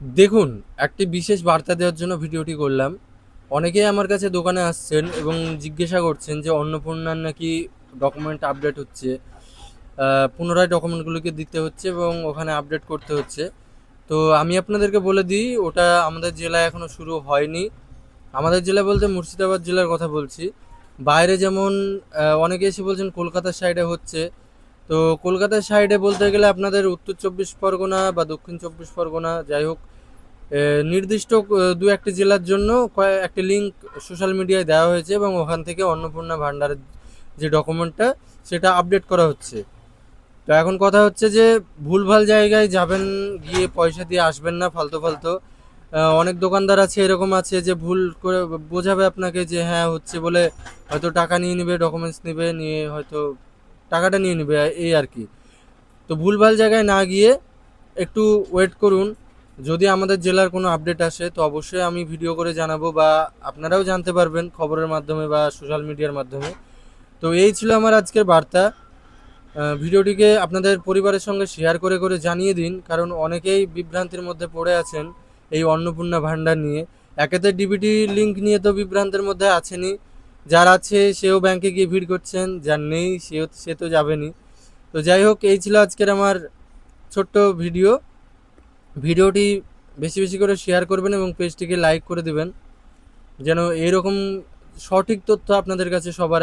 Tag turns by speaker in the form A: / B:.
A: দেখুন, একটি বিশেষ বার্তা দেওয়ার জন্য ভিডিওটি করলাম। অনেকেই আমার কাছে দোকানে আসছেন এবং জিজ্ঞাসা করছেন যে অন্নপূর্ণার নাকি ডকুমেন্ট আপডেট হচ্ছে। পুনরায় ডকুমেন্টগুলোকে দিতে হচ্ছে এবং ওখানে আপডেট করতে হচ্ছে। তো আমি আপনাদেরকে বলে দিই, ওটা আমাদের জেলায় এখনও শুরু হয়নি। আমাদের জেলা বলতে মুর্শিদাবাদ জেলার কথা বলছি। বাইরে যেমন অনেকে এসে বলছেন কলকাতার সাইডে হচ্ছে। তো কলকাতার সাইডে বলতে গেলে আপনাদের উত্তর চব্বিশ পরগনা বা দক্ষিণ চব্বিশ পরগনা, যাই হোক, নির্দিষ্ট দু একটি জেলার জন্য একটি লিঙ্ক সোশ্যাল মিডিয়ায় দেওয়া হয়েছে এবং ওখান থেকে অন্নপূর্ণা ভান্ডারের যে ডকুমেন্টটা সেটা আপডেট করা হচ্ছে। তো এখন কথা হচ্ছে যে ভুলভাল জায়গায় যাবেন, গিয়ে পয়সা দিয়ে আসবেন না ফালতু ফালতু। অনেক দোকানদার আছে, এরকম আছে যে ভুল করে বোঝাবে আপনাকে যে হ্যাঁ হচ্ছে বলে, হয়তো টাকা নিয়ে নেবে, ডকুমেন্টস নেবে, নিয়ে হয়তো টাকাটা নিয়ে নেবে, এই আর কি। তো ভুলভাল জায়গায় না গিয়ে একটু ওয়েট করুন। যদি আমাদের জেলার কোনো আপডেট আসে তো অবশ্যই আমি ভিডিও করে জানাবো, বা আপনারাও জানতে পারবেন খবরের মাধ্যমে বা সোশ্যাল মিডিয়ার মাধ্যমে। তো এই ছিল আমার আজকের বার্তা। ভিডিওটিকে আপনাদের পরিবারের সঙ্গে শেয়ার করে করে জানিয়ে দিন, কারণ অনেকেই বিভ্রান্তির মধ্যে পড়ে আছেন এই অন্নপূর্ণা ভাণ্ডার নিয়ে। একেতে ডিবিটি লিঙ্ক নিয়ে তো বিভ্রান্তের মধ্যে আছেনই, যার আছে সেও ব্যাংকে গিয়ে ভিড় করছেন, যার নেই সে তো যাবেনই। তো যাই হোক, এই ছিল আজকের আমার ছোট্ট ভিডিও। ভিডিওটি বেশি বেশি করে শেয়ার করবেন এবং পেজটিকে লাইক করে দেবেন, যেন এরকম সঠিক তথ্য আপনাদের কাছে সবার